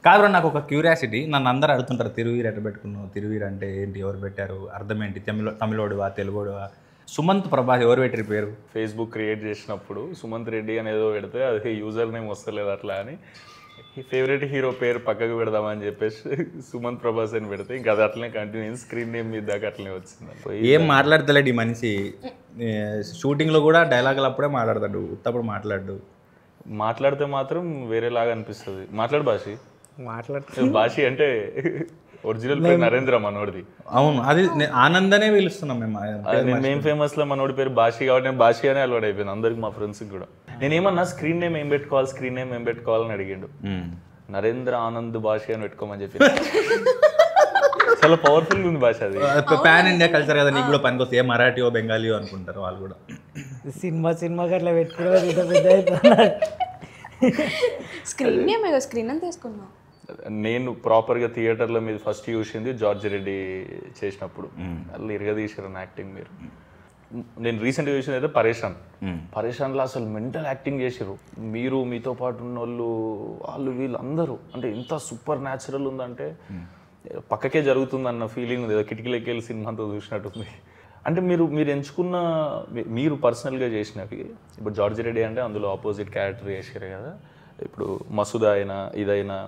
కాదు నాకు ఒక క్యూరియాసిటీ, నన్ను అందరూ అడుగుతుంటారు తిరువీరు ఎట్ట పెట్టుకున్నావు, తిరువీరు అంటే ఏంటి, ఎవరు పెట్టారు, అర్థం ఏంటి, తమిళోడువా తెలుగోడువా? సుమంత్ ప్రభాస్ ఎవరు పెట్టారు పేరు? ఫేస్బుక్ క్రియేట్ చేసినప్పుడు సుమంత్ రెడ్డి అనేదో పెడితే అది యూజర్ నేమ్ వస్తలేదు అట్లా అని ఫేవరెట్ హీరో పేరు పక్కకు పెడదామని చెప్పేసి సుమంత్ ప్రభాస్ అని పెడితే ఇంకా అది అట్లనే కంటిన్యూ స్క్రీన్ నేమ్ మీద దాకా అట్లనే వచ్చింది. ఏం మాట్లాడతలేడు ఈ మనిషి, షూటింగ్లో కూడా డైలాగులు అప్పుడే మాట్లాడతాడు, ఉత్తప్పుడు మాట్లాడితే మాత్రం వేరేలాగా అనిపిస్తుంది. మాట్లాడు భాషి అంటే ఒరిజినల్ పేరు నరేంద్ర మనోడిది. అవును, అది ఆనందనే పిలుస్తున్నాం మేము ఫేమస్ లో మనోడి పేరు భాషి కాబట్టి నేను భాషి అనే అలవాటు అయిపోయింది అందరికి, మా ఫ్రెండ్స్కి కూడా. నేనేమన్నా స్క్రీన్ నేమ్ ఏం పెట్టుకోవాలని అడిగిండు. నరేంద్ర ఆనంద్ భాషి అని పెట్టుకోమని చెప్పి చాలా పవర్ఫుల్ ఉంది భాష. అది పాన్ ఇండియా కల్చర్ కదా, నీకు కూడా పనికి వస్తే మరాఠీయో బెంగాలీయో అనుకుంటారు వాళ్ళు కూడా. సినిమాకి అట్లా పెట్టుకోవడం స్క్రీన్ అని తీసుకున్నాం. నేను ప్రాపర్గా థియేటర్లో మీద ఫస్ట్ చూసింది జార్జ్ రెడ్డి చేసినప్పుడు, వాళ్ళు ఇరగదీశారు యాక్టింగ్. నేను రీసెంట్గా చూసింది అయితే పరేషాన్లో అసలు మెంటల్ యాక్టింగ్ చేసారు. మీరు మీతో పాటు ఉన్న వాళ్ళు వీళ్ళందరూ అంటే ఇంత సూపర్ న్యాచురల్ ఉందంటే పక్కకే జరుగుతుందన్న ఫీలింగ్ ఉంది. కిటికీలోకి వెళ్ళి సినిమా అంతా చూసినట్టుంది. అంటే మీరు ఎంచుకున్న మీరు పర్సనల్గా చేసినవి, ఇప్పుడు జార్జ్ రెడ్డి అంటే అందులో ఆపోజిట్ క్యారెక్టర్ చేసారు కదా, ఇప్పుడు మసూదా అయినా ఇదైనా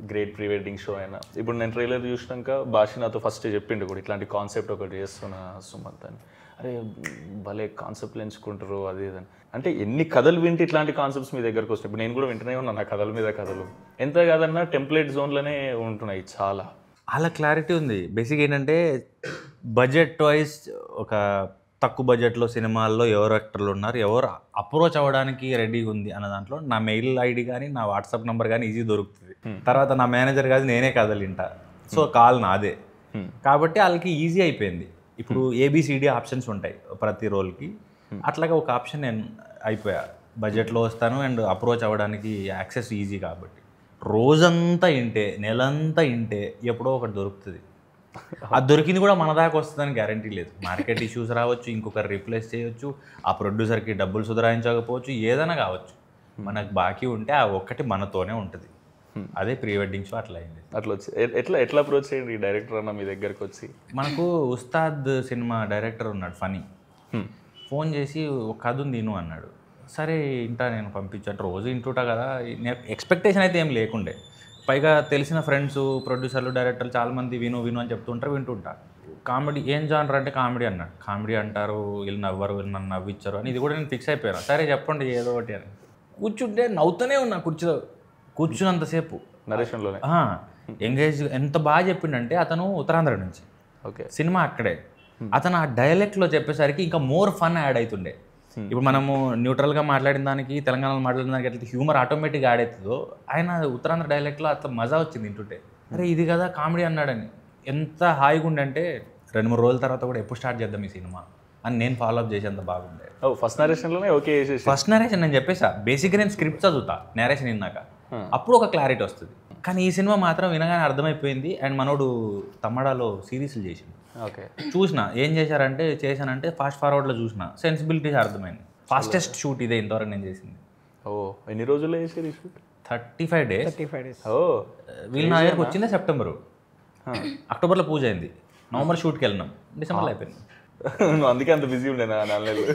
గ్రేట్ ప్రీ వెడ్డింగ్ షో అయినా, ఇప్పుడు నేను ట్రైలర్ చూసినాక భాష నాతో ఫస్ట్ చెప్పిండు కూడా ఇట్లాంటి కాన్సెప్ట్ ఒకటి చేస్తున్నా సుమంత్ అని. అరే భలే కాన్సెప్ట్లు ఎంచుకుంటారు అది ఇదని. అంటే ఎన్ని కథలు వింటే ఇట్లాంటి కాన్సెప్ట్స్ మీ దగ్గరకు వస్తాయి. ఇప్పుడు నేను కూడా వింటూనే ఉన్నాను ఆ కథల మీద కథలు. ఎంత కాదన్నా టెంప్లెట్ జోన్లోనే ఉంటున్నాయి చాలా. అలా క్లారిటీ ఉంది. బేసిక్ ఏంటంటే బడ్జెట్ వైజ్ ఒక తక్కువ బడ్జెట్లో సినిమాల్లో ఎవరు యాక్టర్లు ఉన్నారు, ఎవరు అప్రోచ్ అవ్వడానికి రెడీగా ఉంది అన్న దాంట్లో నా మెయిల్ ఐడి కానీ నా వాట్సాప్ నెంబర్ కానీ ఈజీ దొరుకుతుంది. తర్వాత నా మేనేజర్ కాదు నేనే కథలు వింటా, సో కాల్ నాదే. కాబట్టి వాళ్ళకి ఈజీ అయిపోయింది. ఇప్పుడు ఏబిసిడి ఆప్షన్స్ ఉంటాయి ప్రతి రోల్కి, అట్లాగే ఒక ఆప్షన్ నేను అయిపోయా. బడ్జెట్లో వస్తాను అండ్ అప్రోచ్ అవ్వడానికి యాక్సెస్ ఈజీ కాబట్టి రోజంతా ఇంటే నెలంతా ఇంటే ఎప్పుడో ఒకటి దొరుకుతుంది. అది దొరికింది కూడా మన దాకా వస్తుందని గ్యారంటీ లేదు. మార్కెట్ ఇష్యూస్ రావచ్చు, ఇంకొకరు రీప్లేస్ చేయొచ్చు, ఆ ప్రొడ్యూసర్కి డబ్బులు సుధరాయించకపోవచ్చు, ఏదైనా కావచ్చు. మనకు బాకీ ఉంటే ఆ ఒక్కటి మనతోనే ఉంటుంది. అదే ప్రీ వెడ్డింగ్ షో అట్లా అయింది. అట్లా వచ్చి ఎట్లా అప్రోచ్ చేయండి ఈ డైరెక్టర్ అన్న మీ దగ్గరకు వచ్చి? మనకు ఉస్తాద్ సినిమా డైరెక్టర్ ఉన్నాడు ఫనీ, ఫోన్ చేసి ఒక కథ ఉంది విను అన్నాడు. సరే ఇంటా నేను పంపించాను, రోజు ఇంటుంటా కదా, ఎక్స్పెక్టేషన్ అయితే ఏం లేకుండే. పైగా తెలిసిన ఫ్రెండ్స్ ప్రొడ్యూసర్లు డైరెక్టర్లు చాలామంది విను అని చెప్తుంటారు, వింటుంటా. కామెడీ ఏం జానర్ అంటే కామెడీ అన్నాడు. కామెడీ అంటారు, వీళ్ళు నవ్వరు, వీళ్ళు నన్ను నవ్విచ్చారు అని ఇది కూడా నేను ఫిక్స్ అయిపోయాను. సరే చెప్పండి ఏదో ఒకటి అని కూర్చుంటే నవ్వుతూనే ఉన్నా కూర్చున్నంతసేపు నరేషన్లోనే. ఎంగేజ్ ఎంత బాగా చెప్పిండంటే, అతను ఉత్తరాంధ్ర నుంచి, ఓకే, సినిమా అక్కడే. అతను ఆ డైలెక్ట్లో చెప్పేసరికి ఇంకా మోర్ ఫన్ యాడ్ అవుతుండే. ఇప్పుడు మనము న్యూట్రల్గా మాట్లాడిన దానికి తెలంగాణలో మాట్లాడిన దానికి ఎట్లా హ్యూమర్ ఆటోమేటిక్గా యాడ్ అవుతుందో, ఆయన ఉత్తరాంధ్ర డైలెక్ట్లో అట్లా మజా వచ్చింది వింటుంటే. అరే ఇది కదా కామెడీ అన్నాడని ఎంత హాయిగా ఉండంటే 2-3 రోజుల తర్వాత కూడా ఎప్పుడు స్టార్ట్ చేద్దాం ఈ సినిమా అని నేను ఫాలోఅప్ చేసేంత బాగుండే. ఫస్ట్ నరేషన్లోనే ఓకే చేసేసి. ఫస్ట్ నరేషన్ నేను చెప్పేసా, బేసిక్గా నేను స్క్రిప్ట్ చదువుతా నేరేషన్ విన్నాక, అప్పుడు ఒక క్లారిటీ వస్తుంది. కానీ ఈ సినిమా మాత్రం వినగానే అర్థమైపోయింది. అండ్ మనోడు తమ్మడాలో సిరీస్లు చేసిండు, ఓకే చూసిన ఏం చేశానంటే ఫాస్ట్ ఫార్వర్డ్లో చూసిన సెన్సిబిలిటీస్ అర్థమైంది. ఫాస్టెస్ట్ షూట్ ఇదే ఇంతవరకు నేను చేసింది. ఎన్ని రోజుల్లో చేసేది షూట్? 35 days. వీళ్ళు నా దగ్గరకు వచ్చిందే సెప్టెంబరు, అక్టోబర్లో పూజ అయింది, నవంబర్ షూట్కి వెళ్ళినాం, డిసెంబర్లో అయిపోయింది. నువ్వు అందుకే అంత బిజీ ఉండే నా 4 నెలలు.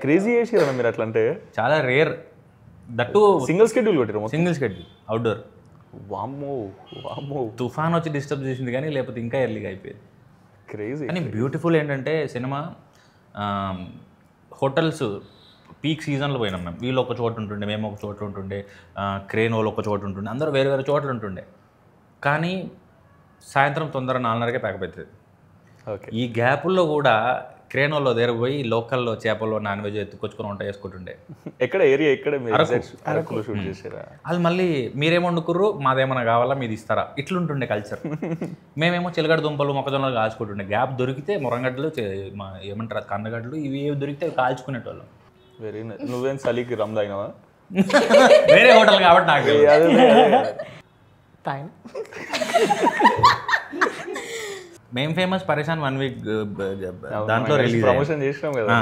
క్రేజీ చేసారా మీరు అట్లా? అంటే చాలా రేర్, దట్టు సింగిల్ షెడ్యూల్ కొట్టారు. Single schedule outdoor. వామ్మో తుఫాన్ వచ్చి డిస్టర్బ్ చేసింది కానీ లేకపోతే ఇంకా ఎర్లీగా అయిపోయేది. క్రేజీ. కానీ బ్యూటిఫుల్ ఏంటంటే సినిమా హోటల్స్ పీక్ సీజన్లో పోయినాం మేము. వీళ్ళు ఒక చోట ఉంటుండే, మేము ఒక చోట ఉంటుండే, క్రేన్ వాళ్ళు ఒక చోట ఉంటుండే, అందరూ వేరే వేరే చోట్ల ఉంటుండే. కానీ సాయంత్రం తొందర 4:30కే ప్యాకప్ అవుతుంది. ఓకే, ఈ గ్యాపుల్లో కూడా క్రేన్ వాళ్ళు దగ్గర పోయి లోకల్లో చేపలు నాన్ వెజ్ ఎత్తుకొచ్చుకొని వంట చేసుకుంటుండే. ఎక్కడ ఏరియా ఎక్కడ అరకులో షూట్ చేసారా? వాళ్ళు మళ్ళీ మీరేమో వండుకుర్రు, మాదేమన్నా కావాలా మీరు ఇస్తారా, ఇట్లుంటుండే కల్చర్. మేమేమో చిలగడ దుంపలు మొక్కజొన్నలు కాల్చుకుంటుండే. గ్యాప్ దొరికితే మురంగడ్డలు ఏమంటారు అది కందగడ్డలు, ఇవి ఏవి దొరికితే కాల్చుకునేటోళ్ళం. Very nice. నువ్వేం చలికి రమ్ తాగినావా? వేరే హోటల్ కాబట్టి నాకు మేము ఫేమస్ పరేషాన్ 1 week దాంట్లో రిలీజ్ ప్రమోషన్ చేసినాం కదా.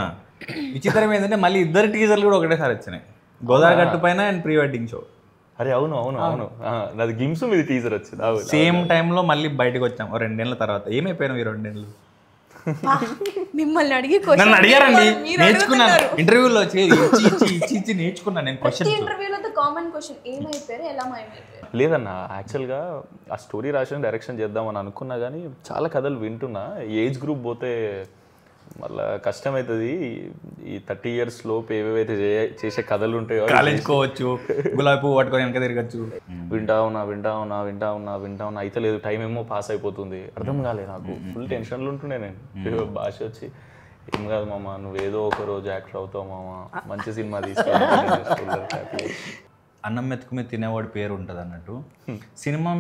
విచిత్రం ఏంటంటే మళ్ళీ 2 టీజర్లు కూడా ఒకటేసారి వచ్చినాయి, గోదావరి గట్టు పైన అండ్ ప్రీ వెడ్డింగ్ షో. అరే అవును అవును అవును నాది గిమ్స్ మీది టీజర్ వచ్చింది. సేమ్ టైంలో మళ్ళీ బయటకు వచ్చాం 2 ఏళ్ళ తర్వాత. ఏమైపోయినాం ఈ 2 ఏళ్ళు? మిమ్మల్ని అడిగి నన్ను అడిగారండి, నేర్చుకున్నాను ఇంటర్వ్యూలో ఇచ్చి నేర్చుకున్నాను నేను క్వశ్చన్. ఇంటర్వ్యూలో కామన్ క్వశ్చన్ ఏమైపోయారు, ఎలా మాయమైపోయారు? లేదన్న, యాక్చువల్గా ఆ స్టోరీ రాసిన డైరెక్షన్ చేద్దామని అనుకున్నా కానీ చాలా కథలు వింటున్నా. ఏజ్ గ్రూప్ పోతే మళ్ళీ కష్టమవుతుంది. ఈ 30 years లోపు ఏవేవైతే చేసే కథలు ఉంటాయో కాలేజ్కోవచ్చు, గులాబీ పువ్వు పట్టుకొని వెనక తిరగచ్చు. వింటా ఉన్నా అయితే లేదు, టైం ఏమో పాస్ అయిపోతుంది, అర్థం కాలేదు నాకు. ఫుల్ టెన్షన్లు ఉంటుండే నేను. భాష వచ్చి ఏం కాదు మామ, నువ్వేదో ఒక రోజు యాక్టర్ అవుతావు మామ, మంచి సినిమా తీసుకెళ్ళి. అన్నం మెతుకు మీద తినేవాడి పేరు ఉంటుంది అన్నట్టు సినిమా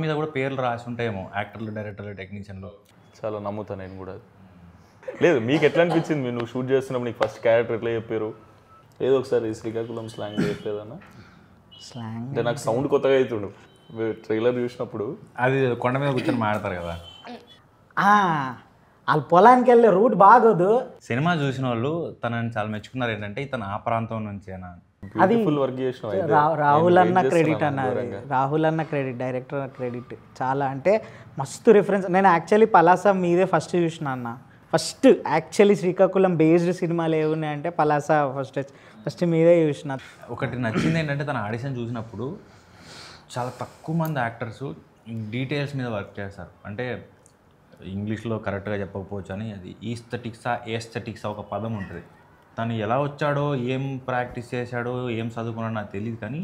మీద కూడా పేర్లు రాసి ఉంటాయేమో, యాక్టర్లు, డైరెక్టర్లు, టెక్నీషియన్లు. చాలా నమ్ముతాను నేను కూడా. లేదు, మీకు ఎట్లా అనిపించింది? నువ్వు షూట్ చేస్తున్నప్పుడు నీకు ఫస్ట్ క్యారెక్టర్ ఎట్లా చెప్పారు? ఏదో ఒకసారి శ్రీకాకుళం స్లాంగ్ చెప్పేదన్నా. స్లాంగ్ అంటే నాకు సౌండ్ కొత్తగా అవుతుండు ట్రైలర్ చూసినప్పుడు. అది కొండ మీద కూర్చొని మాడతారు కదా. వాళ్ళు పొలానికి వెళ్ళే రూట్ బాగోదు. సినిమా చూసిన వాళ్ళు తనని చాలా మెచ్చుకున్నారు. ఏంటంటే ఇతను ఆ ప్రాంతం నుంచేనా. అది వర్క్ చేసిన రాహుల్ అన్న క్రెడిట్ అన్నది. రాహుల్ అన్న క్రెడిట్, డైరెక్టర్ క్రెడిట్ చాలా. అంటే మస్తు రిఫరెన్స్. నేను యాక్చువల్లీ పలాస మీదే ఫస్ట్ చూసిన అన్న. ఫస్ట్ యాక్చువల్లీ శ్రీకాకుళం బేస్డ్ సినిమాలు ఏమున్నాయంటే పలాస ఫస్ట్ మీదే చూసిన. ఒకటి నచ్చింది ఏంటంటే తన ఆడిషన్ చూసినప్పుడు చాలా తక్కువ మంది యాక్టర్స్ డీటెయిల్స్ మీద వర్క్ చేస్తారు. అంటే ఇంగ్లీష్లో కరెక్ట్గా చెప్పకపోవచ్చు అని, అది ఏస్థెటిక్సా ఒక పదం ఉంటుంది. తను ఎలా వచ్చాడో, ఏం ప్రాక్టీస్ చేశాడో, ఏం చదువుకున్నాడో నాకు తెలియదు, కానీ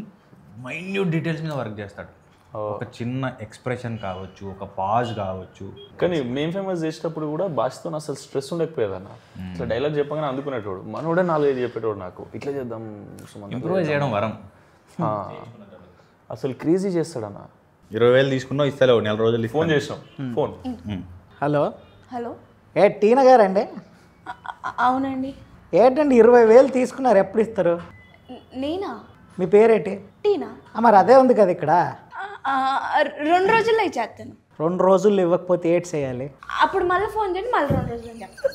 మైన్యూట్ డీటెయిల్స్ మీద వర్క్ చేస్తాడు. ఒక చిన్న ఎక్స్ప్రెషన్ కావచ్చు, ఒక పాజ్ కావచ్చు. కానీ మేము ఫేమస్ చేసేటప్పుడు కూడా భాషతో అసలు స్ట్రెస్ ఉండకపోయేదన్న. అసలు డైలాగ్ చెప్పగానే అందుకునేటోడు, మనోడే 4-5 చెప్పేటోడు. నాకు ఇట్లా చేద్దాం, ఇంప్రూవ్ చేయడం వరం. అసలు క్రేజీ చేస్తాడన్న. 20,000 తీసుకున్నావు, ఇస్తలేవు, 4 రోజులు ఫోన్ చేసినాం. ఫోన్ హలో హలో, టీనా గారండి? అవునండి. ఏంటండి 20,000 తీసుకున్నారు, ఎప్పుడు ఇస్తారు? నేనా? మీ పేరేంటి? టీనా. మరి అదే ఉంది కదా ఇక్కడ. 2 రోజుల్లో ఇచ్చేస్తాను. 2 రోజుల్లో ఇవ్వకపోతే ఏడ్ చేయాలి? అప్పుడు మళ్ళీ ఫోన్ చేయండి, మళ్ళీ 2 రోజులు చెప్తాను.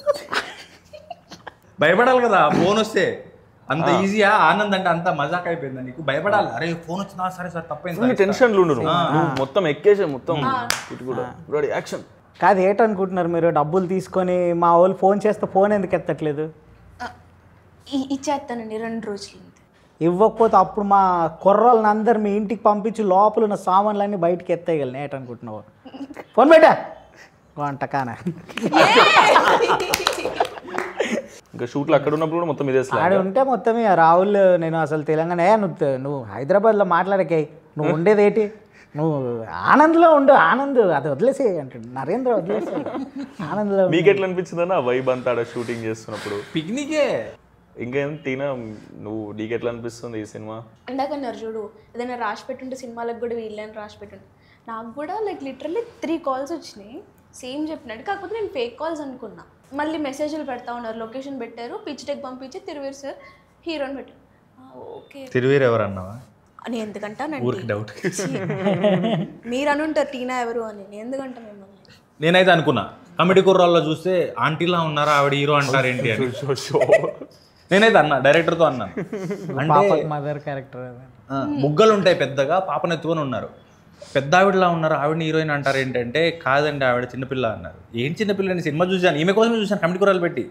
భయపడాలి కదా ఫోన్ వస్తే. అంత ఈజీయా? ఆనంద్ అంటే అంత మజాక్ అయిపోయిందా నీకు? భయపడాలి. అరే ఫోన్ వచ్చిందా, సరే సార్ తప్పైంది. టెన్షన్లు ఉండు, మొత్తం ఎక్కేసే మొత్తం ఇటు కూడా రెడీ యాక్షన్. కాదు, ఏంటనుకుంటున్నారు మీరు? డబ్బులు తీసుకొని మా వాళ్ళు ఫోన్ చేస్తే ఫోన్ ఎందుకు ఎత్తట్లేదు? ఇచ్చేస్తానండి 2 రోజులు. ఇవ్వకపోతే అప్పుడు మా కుర్రోళ్ళని అందరు మీ ఇంటికి పంపించి లోపల ఉన్న సామాన్లన్నీ బయటికి ఎత్తేయగలను. ఏంటనుకుంటున్నావు? ఫోన్ పెట్టా వంటకానా. ఇంకా షూట్లు అక్కడ ఉన్నప్పుడు కూడా మొత్తం ఇదే ఆడ ఉంటే మొత్తం రాహుల్, నేను అసలు తెలంగాణ, నువ్వు హైదరాబాద్లో మాట్లాడకే, నువ్వు ఉండేది ఏంటి, నువ్వు ఆనంద్లో ఉండు, ఆనంద్ అది వదిలేసే అంటాడు నరేంద్ర, వదిలేసే ఆనంద్లో. మీకు ఎట్లా అనిపించిందన్న వైబ్ అంతా ఆడ షూటింగ్ చేస్తున్నప్పుడు? పిక్నికే. ఇంకేం టీనా, నీకు ఎట్లా అనిపిస్తుంది ఈ సినిమా? ఇందాకన్నారు చూడు, ఏదైనా రాసి పెట్టుంటే సినిమాలకు కూడా వీళ్ళని రాసి పెట్టుంటే, నాకు కూడా లిటరల్లీ 3 calls వచ్చినాయి సేమ్ చెప్పినట్టు. కాకపోతే నేను ఫేక్ కాల్స్ అనుకున్నా. మళ్ళీ మెసేజ్లు పెడతా ఉన్నారు, లొకేషన్ పెట్టారు, పిచ్ టెక్ పంపించి తిరువీర్ సార్ హీరోని పెట్టారు. ఓకే, తిరువీర్ ఎవరు అన్నావా? అని ఎందుకంటానండి, డౌట్. మీరు అనుంటారు టీనా ఎవరు అని, నేను ఎందుకంటా మిమ్మల్ని. నేనైతే అనుకున్నా కమెడీ కుర్రాల్లో చూస్తే ఆంటీలా ఉన్నారా ఆవిడ హీరో అంటారు ఏంటి అని. నేనైతే అన్నా, డైరెక్టర్తో అన్నాను. అంటే మదర్ క్యారెక్టర్ బుగ్గలు ఉంటాయి పెద్దగా, పాపను ఎత్తుకొని ఉన్నారు, పెద్ద ఆవిడలా ఉన్నారు, ఆవిడని హీరోయిన్ అంటారు ఏంటంటే, కాదండి ఆవిడ చిన్నపిల్ల అన్నారు. ఏం చిన్నపిల్ల అని సినిమా చూసాను, ఈమె కోసమే చూసాను, కమిటీ కూరలు పెట్టి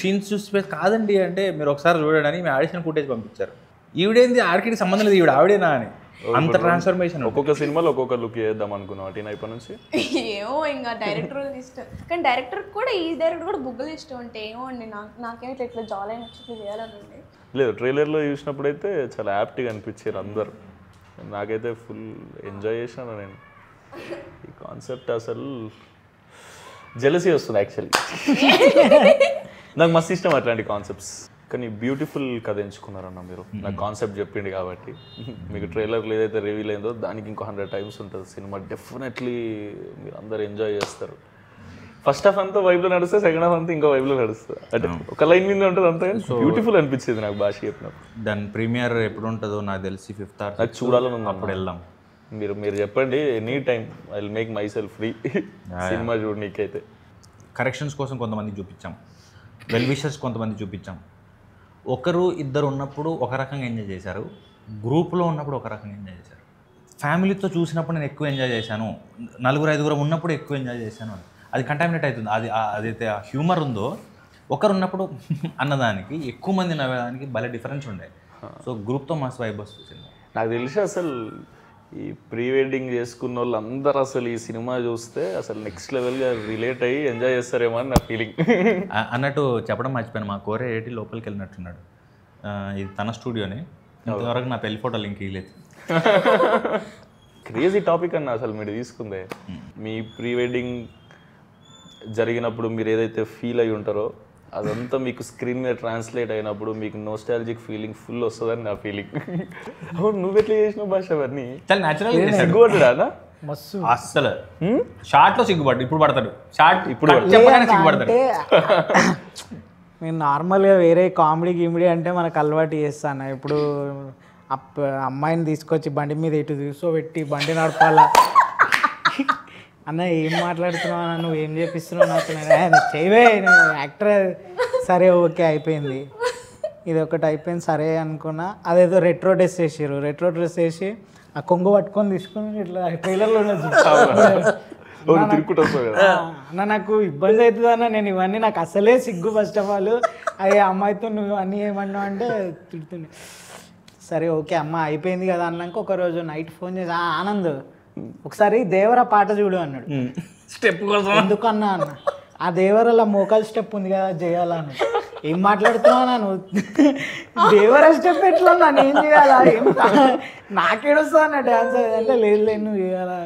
సీన్స్ చూసి కాదండి అంటే మీరు ఒకసారి చూడండి అని మేము ఆడిషన్ ఫుటేజ్ పంపించారు. ఈవిడేంది ఆడికి సంబంధం లేదు, ఈవిడ ఆవిడేనా అని. అంత ట్రాన్స్ఫర్మేషన్. ఒక్కొక్క సినిమాలో ఒక్కొక్క లుక్ చేద్దాం అనుకున్నాం టీనా ఇప్పటి నుంచి. ఏమో ఇంకా డైరెక్టర్ ఇష్టం, కానీ డైరెక్టర్ కూడా ఈ డైరెక్టర్ కూడా బుగ్గలు ఇష్టం అంటే ఏమో అండి, నాకేమో ఇట్లా జాలీ నచ్చి చేయాలని ఉంది. లేదు, ట్రైలర్లో చూసినప్పుడు అయితే చాలా యాప్ట్గా అనిపించారు అందరు. నాకైతే ఫుల్ ఎంజాయ్ చేశాను నేను. ఈ కాన్సెప్ట్ అసలు జెలసీ వస్తుంది యాక్చువల్లీ. నాకు మస్తు ఇష్టం అట్లాంటి కాన్సెప్ట్స్. కానీ బ్యూటిఫుల్ కథ ఎంచుకున్నారన్న మీరు. నాకు కాన్సెప్ట్ చెప్పింది కాబట్టి. మీకు ట్రైలర్లో ఏదైతే రివీల్ అయిందో దానికి ఇంకో 100 times ఉంటుంది సినిమా. డెఫినెట్లీ మీరు అందరు ఎంజాయ్ చేస్తారు. ఫస్ట్ హాఫ్ అంతా వైబ్లో నడుస్తే, సెకండ్ హాఫ్ అంతా ఇంకో వైబ్లో నడుస్తుంది. అంటే ఒక లైన్ మీద ఉంటుంది అంతా. బ్యూటిఫుల్ అనిపించేది నాకు భాష చెప్పినప్పుడు. దాని ప్రీమియర్ ఎప్పుడు ఉంటుందో నాకు తెలిసి 5th or 6th నాకు చూడాలని ఉంది. అప్పుడు వెళ్దాం. మీరు చెప్పండి, any time I will make myself free cinema చూడనీకైతే. కరెక్షన్స్ కోసం కొంతమంది చూపించాం, వెల్ విషర్స్ కొంతమంది చూపించాం. 1-2 ఉన్నప్పుడు ఒక రకంగా ఎంజాయ్ చేశారు, గ్రూప్లో ఉన్నప్పుడు ఒక రకంగా ఎంజాయ్ చేశారు, ఫ్యామిలీతో చూసినప్పుడు నేను ఎక్కువ ఎంజాయ్ చేశాను, 4-5 ఉన్నప్పుడు ఎక్కువ ఎంజాయ్ చేశాను అని. అది కంటామినేట్ అవుతుంది. అది అదైతే ఆ హ్యూమర్ ఉందో ఒకరు ఉన్నప్పుడు అన్నదానికి ఎక్కువ మంది నవ్వేదానికి భలే డిఫరెన్స్ ఉండే. సో గ్రూప్తో మస్తు వైబ్ వస్తుంది. నాకు తెలిసి అసలు ఈ ప్రీ వెడ్డింగ్ చేసుకున్న వాళ్ళు అందరూ అసలు ఈ సినిమా చూస్తే అసలు నెక్స్ట్ లెవెల్గా రిలేట్ అయ్యి ఎంజాయ్ చేస్తారేమో అని నా ఫీలింగ్. అన్నట్టు చెప్పడం మర్చిపోయాను, మా కోరే ఏటి లోపలికి వెళ్ళినట్టున్నాడు. ఇది తన స్టూడియోనే, ఇంతవరకు నా పెళ్లి ఫోటో లింక్ ఇవ్వలేదు. క్రేజీ టాపిక్ అన్న అసలు మీరు తీసుకుందే. మీ ప్రీ వెడ్డింగ్ జరిగినప్పుడు మీరు ఏదైతే ఫీల్ అయి ఉంటారో అదంతా మీకు స్క్రీన్ మీద ట్రాన్స్లేట్ అయినప్పుడు మీకు నోస్టాలజిక్ ఫీలింగ్ ఫుల్ వస్తుందని నా ఫీలింగ్. అవును, నువ్వు ఎట్లా చేసిన భాష అవన్నీ చాలా న్యాచురల్. సిగ్గుపడ్డా మస్తు అస్సలు షార్ట్లో సిగ్గుపడ్డు, ఇప్పుడు పడతాడు షార్ట్, ఇప్పుడు చెప్పగానే సిగ్గుపడతాడు. నేను నార్మల్గా వేరే కామెడీ గిమిడీ అంటే మనకు అలవాటు చేస్తాను. ఇప్పుడు అమ్మాయిని తీసుకొచ్చి బండి మీద ఇటు కూర్చోబెట్టి బండి నడపాలా, అన్న ఏం మాట్లాడుతున్నావు అన్న, నువ్వు ఏం చేపిస్తున్నావు నాకు, చేయవే నువ్వు యాక్టర్. సరే ఓకే అయిపోయింది, ఇది ఒకటి అయిపోయింది సరే అనుకున్నా. అదేదో రెట్రో డ్రెస్ వేసారు, రెట్రో డ్రెస్ వేసి ఆ కొంగు పట్టుకొని తీసుకొని ఇట్లా ట్రైలర్లో అన్న నాకు ఇబ్బంది అవుతుంది అన్న, నేను ఇవన్నీ నాకు అసలే సిగ్గు. ఫస్ట్ ఆఫ్ ఆల్ అదే అమ్మాయితో నువ్వు అన్నీ ఏమన్నావు అంటే తిడుతుండే. సరే ఓకే అమ్మ అయిపోయింది కదా అన్నాక ఒకరోజు నైట్ ఫోన్ చేసి ఆనంద్ ఒకసారి దేవరా పాట చూడు అన్నాడు. స్టెప్ కోసం ఎందుకన్నా అన్న, ఆ దేవరలో మోకాల్ స్టెప్ ఉంది కదా చేయాలని. ఏం మాట్లాడుతున్నావు నువ్వు, దేవర స్టెప్ ఎట్లా నన్ను ఏం చేయాలా, ఏం నాకేడొస్తా అన్న డ్యాన్స్ అంటే లేదు నువ్వు చేయాలా.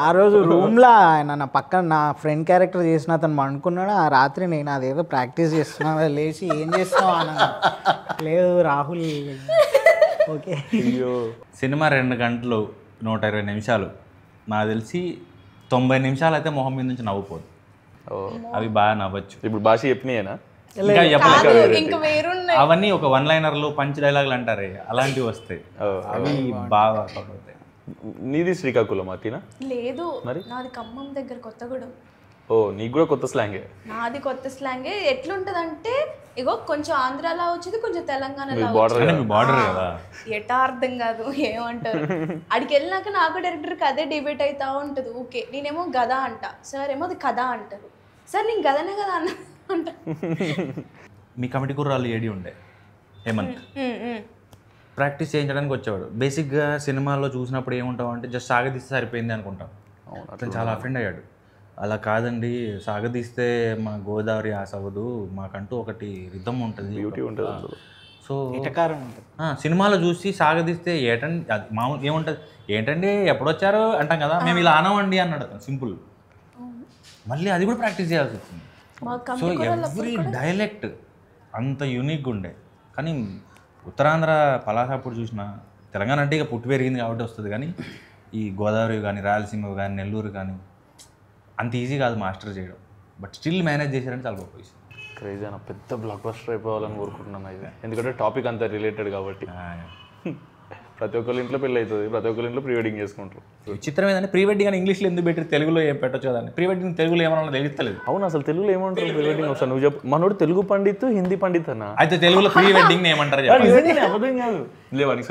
ఆ రోజు రూమ్లో ఆయన నా పక్కన నా ఫ్రెండ్ క్యారెక్టర్ చేసిన అతను అనుకున్నాడు. ఆ రాత్రి నేను అదేదో ప్రాక్టీస్ చేస్తున్నా, లేచి ఏం చేస్తున్నావు అన్న, లేదు రాహుల్ ఓకే. సినిమా 2 గంటలు 120 నిమిషాలు, నాకు తెలిసి 90 నిమిషాలు అయితే మొహం మీద నుంచి నవ్వుపోదు. అవి బాగా నవ్వచ్చు. ఇప్పుడు భాష చెప్పినాయేనా? ఇంకా వేరున్నాయి అవన్నీ ఒక 1 లైనర్లు పంచ్ డైలాగులు అంటారే అలాంటివి వస్తాయి, అవి బాగా అవుతాయి. నీది శ్రీకాకుళం అతినా? లేదు, నాది ఖమ్మం దగ్గర కొత్తగూడెం. ఓ నీకు కూడా కొత్త స్లాంగే? నాది కొత్త స్లాంగే. ఎట్లుంటదంటే ఇగో కొంచెం ఆంధ్రాలో వచ్చింది, కొంచెం తెలంగాణలో బార్డర్ కదా, ఎటా అర్థం కాదు ఏమంటారు. అడికి వెళ్ళినాక నాకు డైరెక్టర్కి అదే డిబేట్ అవుతా ఉంటుంది. ఓకే నేనేమో గదా అంట, సార్ ఏమో అది కథ అంటారు, సార్ నేను గదనే కదా అన్న అంట. మీ కమిటీ కుర్రాళ్ళు ఏడి ఉండే హేమంత్ ప్రాక్టీస్ చేయించడానికి వచ్చేవాడు. బేసిక్గా సినిమాల్లో చూసినప్పుడు ఏముంటావు అంటే జస్ట్ సాగదీస్తే సరిపోయింది అనుకుంటాం. అతను చాలా అఫెండ్ అయ్యాడు. అలా కాదండి, సాగదీస్తే మా గోదావరి ఆసవదు, మాకంటూ ఒకటి రిథమ్ ఉంటుంది, బ్యూటీ ఉంటుంది. సో సినిమాలో చూసి సాగదీస్తే ఏటండి అది మామూలు ఏముంటుంది, ఏంటండి ఎప్పుడొచ్చారు అంటాం కదా, మేము ఇలా అనవండి అన్నాడు అతను సింపుల్. మళ్ళీ అది కూడా ప్రాక్టీస్ చేయాల్సి వచ్చింది. సో ఎవ్రీ డైలెక్ట్ అంత యూనిక్గా ఉండే. కానీ ఉత్తరాంధ్ర పలాసాపూర్ చూసిన, తెలంగాణ అంటే ఇక పుట్టి పెరిగింది కాబట్టి వస్తుంది, కానీ ఈ గోదావరి కానీ రాయలసీమ కానీ నెల్లూరు కానీ అంత ఈజీ కాదు మాస్టర్ చేయడం. బట్ స్టిల్ మేనేజ్ చేశారంటే చాలా గొప్ప విషయం. క్రేజీ అన్న, పెద్ద బ్లాక్ బస్టర్ అయిపోవాలని కోరుకుంటున్నాను ఇది, ఎందుకంటే టాపిక్ అంతా రిలేటెడ్ కాబట్టి. ప్రతి ఒక్కరి ఇంట్లో పెళ్ళి అవుతుంది, ప్రతి ఒక్కరి ఇంట్లో ప్రీ వెడ్డింగ్ చేసుకుంటారు. విచిత్రం ఏంటంటే ప్రీ వెడ్డింగ్ అని ఇంగ్లీష్లో ఎందుకు పెట్టి తెలుగులో ఏం పెట్టచ్చు కదండి, ప్రీ వెడ్డింగ్ తెలుగులో ఏమన్నా తెలుస్తలేదు. అవును, అసలు తెలుగులో ఏమంటారు ప్రీ వెడ్డింగ్? ఒకసారి నువ్వు చెప్పు. మనోడు తెలుగు పండిత్, హిందీ పండిత్ అన్న, అయితే తెలుగులో ప్రీ వెడ్డింగ్ ఏమంటారు? అబద్ధం కాదు, లేవా నీకు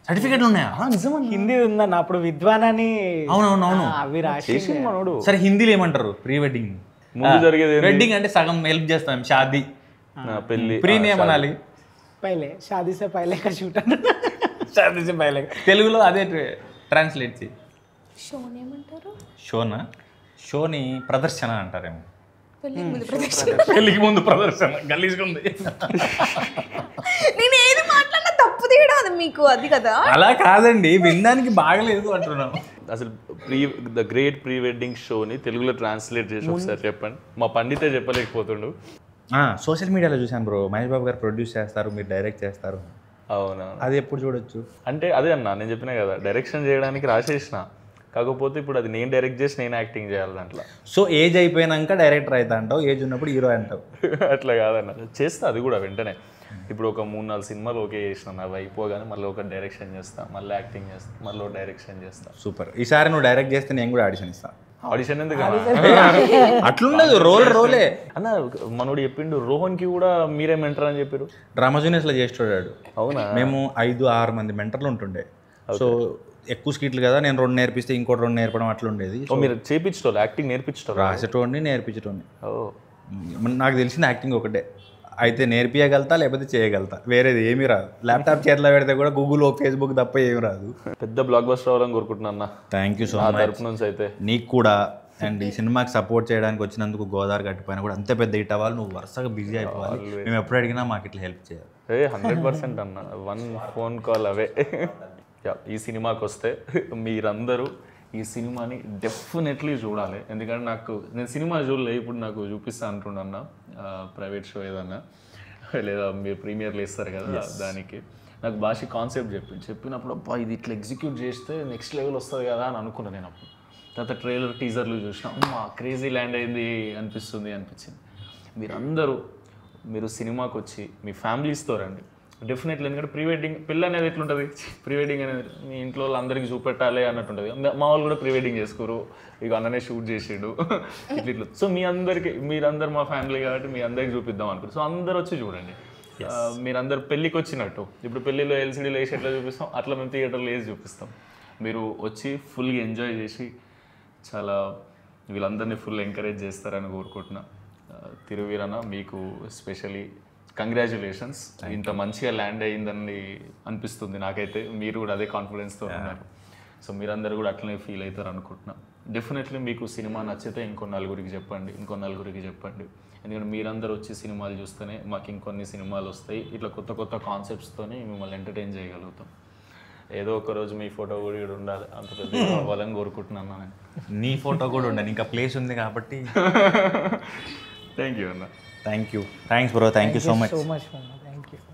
సర్టిఫికెట్లు ఉన్నాయా? నిజమా? హిందీ ఉందన్న, అప్పుడు విద్వాన్ అని. అవునవునవును, అవి రాసి మనోడు. సరే హిందీలో ఏమంటారు ప్రీ వెడ్డింగ్? ముందు జరిగేది వెడ్డింగ్ అంటే సగం హెల్ప్ చేస్తాం, షాదీ పెళ్లి. ప్రీని ఏమనాలి? పైలే షాదీ సే పైలే కా షూట్ షాదీ సే పైలే. తెలుగులో అదే ట్రాన్స్లేట్ చేయి. షోని ఏమంటారు? షోనా? షోని ప్రదర్శన అంటారేమో. పెళ్ళికి ముందు ప్రదర్శన గలీజ్గా ఉంది. నేను ఏది మాట్లాడినా తప్పు తీయడం అది మీకు అది కదా. అలా కాదండి, వినడానికి బాగలేదు అంటున్నాను. అసలు ద గ్రేట్ ప్రీ వెడ్డింగ్ షోని తెలుగులో ట్రాన్స్లేట్ చేసి ఒకసారి చెప్పండి. మా పండితే చెప్పలేకపోతుండు. సోషల్ మీడియాలో చూశాను బ్రో, మహేష్ బాబు గారు ప్రొడ్యూస్ చేస్తారు, మీరు డైరెక్ట్ చేస్తారు. అవునా? అది ఎప్పుడు చూడొచ్చు అంటే అదే అన్న, నేను చెప్పినా కదా డైరెక్షన్ చేయడానికి రాసేసిన, కాకపోతే ఇప్పుడు అది నేను డైరెక్ట్ చేసి నేను యాక్టింగ్ చేయాలి దాంట్లో. సో ఏజ్ అయిపోయినాక డైరెక్టర్ అవుతా అంటావు, ఏజ్ ఉన్నప్పుడు హీరో అంటావు. అట్లా కాదన్న, చేస్తా అది కూడా వెంటనే. ఇప్పుడు ఒక 3-4 సినిమాలు ఓకే చేసిన, అవి అయిపోగానే మళ్ళీ ఒక డైరెక్షన్ చేస్తా, మళ్ళీ యాక్టింగ్ చేస్తా, మళ్ళీ డైరెక్షన్ చేస్తా. సూపర్. ఈసారి నువ్వు డైరెక్ట్ చేస్తే నేను కూడా ఆడిషన్ ఇస్తాను. ఆడిషన్ ఎందుకు అట్లుండదు, రోలే. అన్న మనోడు చెప్పిండు రోహన్కి కూడా మీరే మెంటర్ అని చెప్పారు. డ్రామా జూనియర్స్లో చేస్తాడు. అవునా? మేము 5-6 మంది మెంటర్లు ఉంటుండే. సో ఎక్కువ స్కిట్లు కదా, నేను 2 నేర్పిస్తే ఇంకోటి 2 నేర్పడం అట్లా ఉండేది. మీరు చేపించటోళ్ళు, యాక్టింగ్ నేర్పించటోళ్ళు? రాసేటోడిని నేర్పించటోడిని. ఓ, నాకు తెలిసిన యాక్టింగ్ ఒకటే, అయితే నేర్పియగలుగుతా లేకపోతే చేయగలుగుతా, వేరేది ఏమీ రాదు. ల్యాప్టాప్ చేతిలో పెడితే కూడా గూగుల్ ఫేస్బుక్ తప్ప ఏమి రాదు. పెద్ద బ్లాక్ బస్టర్ అవ్వాలని కోరుకుంటున్నా అన్న. థ్యాంక్ యూ సో నా మచ్. తరపు నుంచి అయితే నీకు కూడా. అండ్ ఈ సినిమాకి సపోర్ట్ చేయడానికి వచ్చినందుకు గోదావరి గట్టిపోయినా కూడా అంతే పెద్ద హిట్ అవ్వాలి, నువ్వు వరుసగా బిజీ అయిపోవాలి. మేము ఎప్పుడు అడిగినా మాకు ఇట్లా హెల్ప్ చేయాలి. 100% అన్న, 1 ఫోన్ కాల్ అవే. ఈ సినిమాకి వస్తే మీరందరూ ఈ సినిమాని డెఫినెట్లీ చూడాలి. ఎందుకంటే నేను సినిమా చూడలే, ఇప్పుడు నాకు చూపిస్తా అంటున్నా ప్రైవేట్ షో ఏదన్నా, లేదా మీరు ప్రీమియర్లు ఇస్తారు కదా, దానికి నాకు భాష కాన్సెప్ట్ చెప్పినప్పుడు అబ్బా ఇది ఇట్లా ఎగ్జిక్యూట్ చేస్తే నెక్స్ట్ లెవెల్ వస్తుంది కదా అని అనుకున్నాను నేను. అప్పుడు తర్వాత ట్రైలర్ టీజర్లు చూసినా అమ్మా క్రేజీ ల్యాండ్ అయింది అనిపించింది. మీరు సినిమాకి వచ్చి మీ ఫ్యామిలీస్తో రండి డెఫినెట్లీ. ఎందుకంటే ప్రీ వెడ్డింగ్ పెళ్ళి అనేది ఎట్లుంటుంది, ప్రీ వెడ్డింగ్ అనేది మీ ఇంట్లో వాళ్ళు అందరికీ చూపెట్టాలి అన్నట్టు ఉంటుంది. మా వాళ్ళు కూడా ప్రీ వెడ్డింగ్ చేసుకోరు, ఇక అన్ననే షూట్ చేసిండు ఇట్లా. సో మీరందరూ మా ఫ్యామిలీ కాబట్టి మీ అందరికి చూపిద్దాం అనుకుంటారు. సో అందరు వచ్చి చూడండి. మీరందరు పెళ్ళికి వచ్చినట్టు, ఇప్పుడు పెళ్ళిలో ఎల్సీడీలో వేసి ఎట్లా చూపిస్తాం అట్లా మేము థియేటర్లో వేసి చూపిస్తాం. మీరు వచ్చి ఫుల్గా ఎంజాయ్ చేసి చాలా వీళ్ళందరినీ ఫుల్ ఎంకరేజ్ చేస్తారని కోరుకుంటున్నా. తిరువీరన్న మీకు స్పెషలీ కంగ్రాచ్యులేషన్స్. ఇంత మంచిగా ల్యాండ్ అయ్యిందని అనిపిస్తుంది నాకైతే. మీరు కూడా అదే కాన్ఫిడెన్స్తో ఉన్నారు. సో మీరందరూ కూడా అట్లనే ఫీల్ అవుతారు అనుకుంటున్నా. డెఫినెట్లీ మీకు సినిమా నచ్చితే ఇంకో నలుగురికి చెప్పండి. ఎందుకంటే మీరందరూ వచ్చి సినిమాలు చూస్తేనే మాకు ఇంకొన్ని సినిమాలు వస్తాయి. ఇట్లా కొత్త కొత్త కాన్సెప్ట్స్తోనే మిమ్మల్ని ఎంటర్టైన్ చేయగలుగుతాం. ఏదో ఒక రోజు మీ ఫోటో కూడా ఇక్కడ ఉండాలి, అంత పెద్ద అవ్వాలని కోరుకుంటున్నాను నేను. నీ ఫోటో కూడా ఉండాలి, ఇంకా ప్లేస్ ఉంది కాబట్టి. థ్యాంక్ యూ అన్న. Thank you. Thanks bro. Thank you so much.